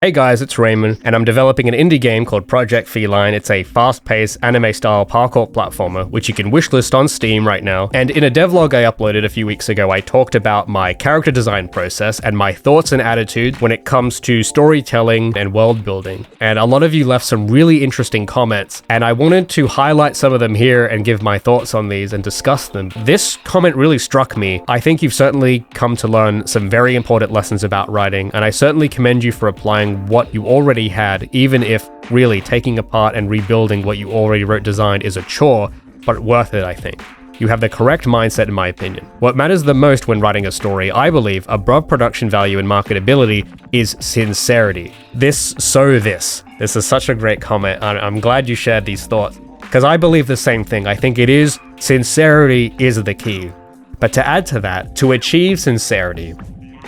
Hey guys, it's Raymond, and I'm developing an indie game called Project Feline. It's a fast-paced, anime-style parkour platformer, which you can wishlist on Steam right now. And in a devlog I uploaded a few weeks ago, I talked about my character design process and my thoughts and attitudes when it comes to storytelling and world building. And a lot of you left some really interesting comments, and I wanted to highlight some of them here and give my thoughts on these and discuss them. This comment really struck me. I think you've certainly come to learn some very important lessons about writing, and I certainly commend you for applying what you already had, even if really taking apart and rebuilding what you already wrote designed is a chore, but worth it, I think. You have the correct mindset in my opinion. What matters the most when writing a story, I believe, above production value and marketability, is sincerity. This is such a great comment. I'm glad you shared these thoughts, because I believe the same thing. I think it is, sincerity is the key. But to add to that, to achieve sincerity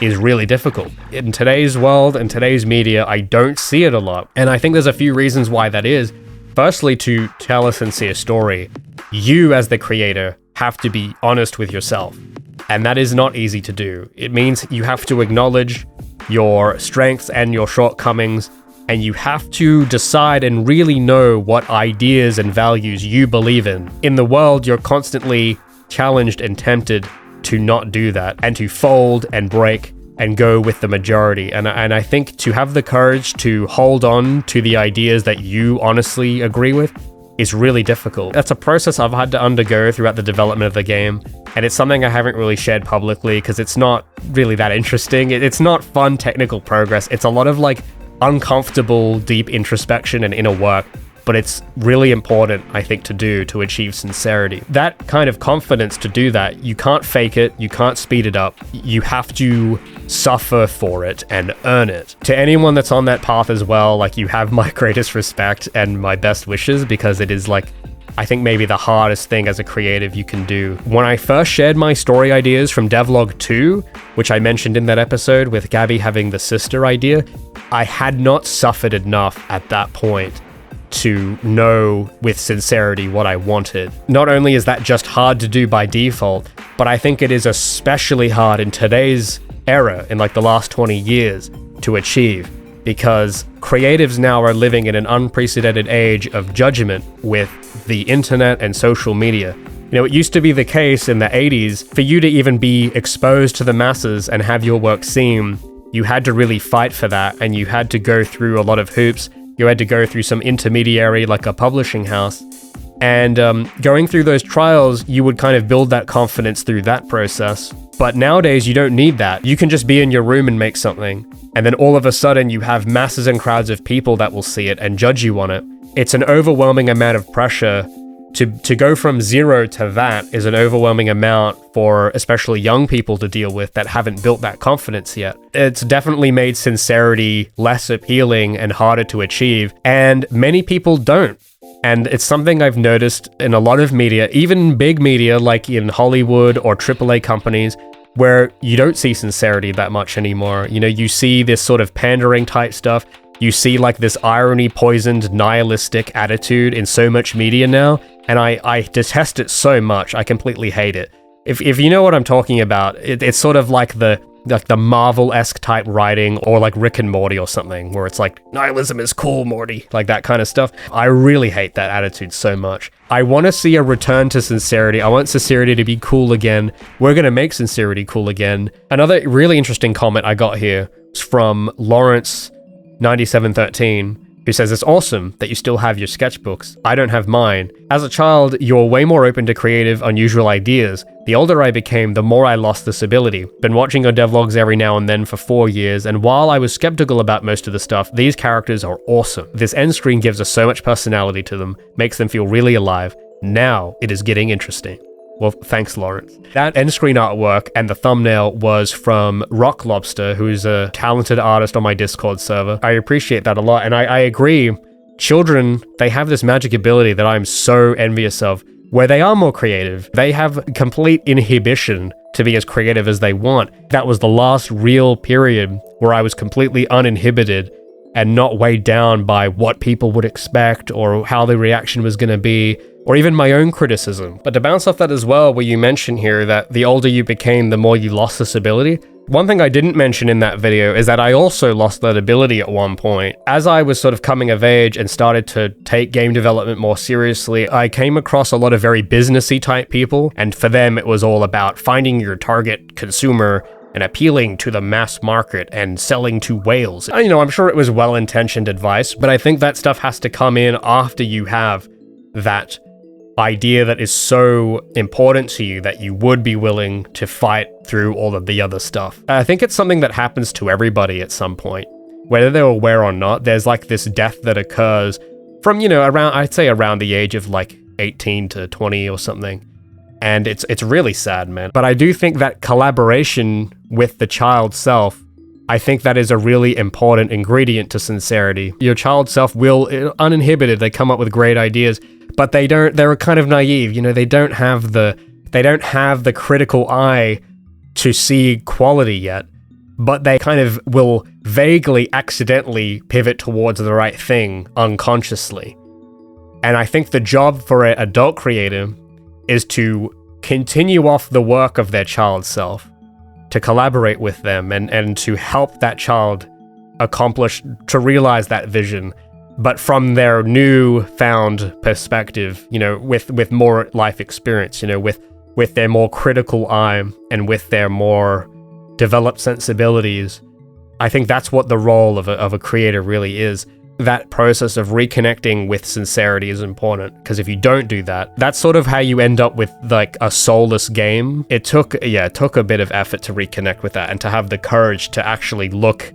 is really difficult. In today's world and today's media, I don't see it a lot. And I think there's a few reasons why that is. Firstly, to tell a sincere story, you as the creator have to be honest with yourself. And that is not easy to do. It means you have to acknowledge your strengths and your shortcomings, and you have to decide and really know what ideas and values you believe in. In the world, you're constantly challenged and tempted to not do that and to fold and break and go with the majority. And I think to have the courage to hold on to the ideas that you honestly agree with is really difficult. That's a process I've had to undergo throughout the development of the game, and it's something I haven't really shared publicly because it's not really that interesting. It's not fun technical progress. It's a lot of like uncomfortable, deep introspection and inner work. But it's really important, I think, to do to achieve sincerity. That kind of confidence to do that, you can't fake it, you can't speed it up, you have to suffer for it and earn it. To anyone that's on that path as well, like, you have my greatest respect and my best wishes, because it is like, I think maybe the hardest thing as a creative you can do. When I first shared my story ideas from Devlog 2, which I mentioned in that episode with Gabby having the sister idea, I had not suffered enough at that point to know with sincerity what I wanted. Not only is that just hard to do by default, but I think it is especially hard in today's era, in like the last 20 years, to achieve, because creatives now are living in an unprecedented age of judgment with the internet and social media. You know, it used to be the case in the 80s, for you to even be exposed to the masses and have your work seen, you had to really fight for that, and you had to go through a lot of hoops. You had to go through some intermediary, like a publishing house. And going through those trials, you would kind of build that confidence through that process. But nowadays, you don't need that. You can just be in your room and make something. And then all of a sudden, you have masses and crowds of people that will see it and judge you on it. It's an overwhelming amount of pressure. To go from zero to that is an overwhelming amount for especially young people to deal with that haven't built that confidence yet. It's definitely made sincerity less appealing and harder to achieve, and many people don't. And it's something I've noticed in a lot of media, even big media like in Hollywood or AAA companies, where you don't see sincerity that much anymore. You know, you see this sort of pandering type stuff. You see like this irony-poisoned, nihilistic attitude in so much media now, and I detest it so much. I completely hate it. If you know what I'm talking about, it's sort of like the Marvel-esque type writing, or like Rick and Morty or something, where it's like, nihilism is cool, Morty, like that kind of stuff. I really hate that attitude so much. I want to see a return to sincerity. I want sincerity to be cool again. We're going to make sincerity cool again. Another really interesting comment I got here was from Lawrence 9713, who says, "It's awesome that you still have your sketchbooks. I don't have mine. As a child, you were way more open to creative, unusual ideas. The older I became, the more I lost this ability. Been watching your devlogs every now and then for 4 years, and while I was skeptical about most of the stuff, these characters are awesome. This end screen gives us so much personality to them, makes them feel really alive. Now it is getting interesting." Well, thanks, Lawrence. That end screen artwork and the thumbnail was from Rock Lobster, who's a talented artist on my Discord server. I appreciate that a lot, and I agree. Children, they have this magic ability that I'm so envious of, where they are more creative. They have complete inhibition to be as creative as they want. That was the last real period where I was completely uninhibited and not weighed down by what people would expect or how the reaction was going to be, or even my own criticism. But to bounce off that as well, where you mention here that the older you became, the more you lost this ability, One thing I didn't mention in that video is that I also lost that ability at one point. As I was sort of coming of age and started to take game development more seriously, I came across a lot of very businessy type people, and for them it was all about finding your target consumer and appealing to the mass market and selling to whales. You know, I'm sure it was well-intentioned advice, but I think that stuff has to come in after you have that idea that is so important to you that you would be willing to fight through all of the other stuff. I think it's something that happens to everybody at some point. Whether they're aware or not, there's like this death that occurs from, you know, around, I'd say around the age of like 18 to 20 or something. And it's really sad, man. But I do think that collaboration with the child self, I think that is a really important ingredient to sincerity. Your child self will, uninhibited, they come up with great ideas, but they're kind of naive, you know, they don't have the critical eye to see quality yet, but they kind of will vaguely, accidentally pivot towards the right thing unconsciously. And I think the job for an adult creator is to continue off the work of their child self, to collaborate with them and to help that child accomplish, to realize that vision, but from their newfound perspective, you know, with more life experience, you know, with their more critical eye and with their more developed sensibilities. I think that's what the role of a creator really is. That process of reconnecting with sincerity is important, because if you don't do that, that's sort of how you end up with like a soulless game. It took a bit of effort to reconnect with that and to have the courage to actually look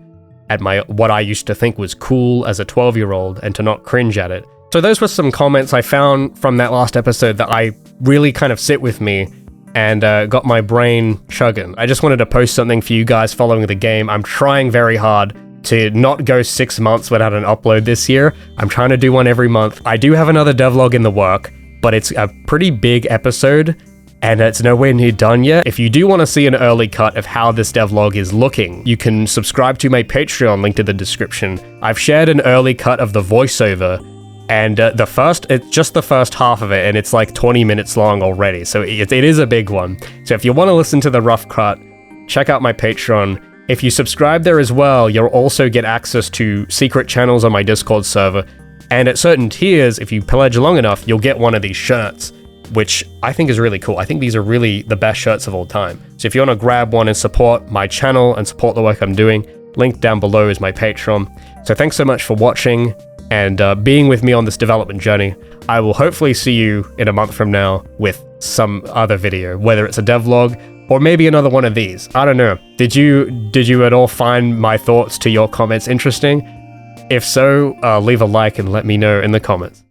at what I used to think was cool as a 12-year-old and to not cringe at it. So those were some comments I found from that last episode that I really kind of sit with me and got my brain chugging. I just wanted to post something for you guys following the game. I'm trying very hard to not go 6 months without an upload this year. I'm trying to do one every month. I do have another devlog in the work, but it's a pretty big episode and it's nowhere near done yet. If you do want to see an early cut of how this devlog is looking, you can subscribe to my Patreon, linked in the description. I've shared an early cut of the voiceover, and it's just the first half of it, and it's like 20 minutes long already, so it is a big one. So if you want to listen to the rough cut, check out my Patreon. If you subscribe there as well, you'll also get access to secret channels on my Discord server, and at certain tiers, if you pledge long enough, you'll get one of these shirts, which I think is really cool. I think these are really the best shirts of all time. So if you want to grab one and support my channel and support the work I'm doing, link down below is my Patreon. So thanks so much for watching and being with me on this development journey. I will hopefully see you in a month from now with some other video, whether it's a devlog or maybe another one of these. I don't know. Did you at all find my thoughts to your comments interesting? If so, leave a like and let me know in the comments.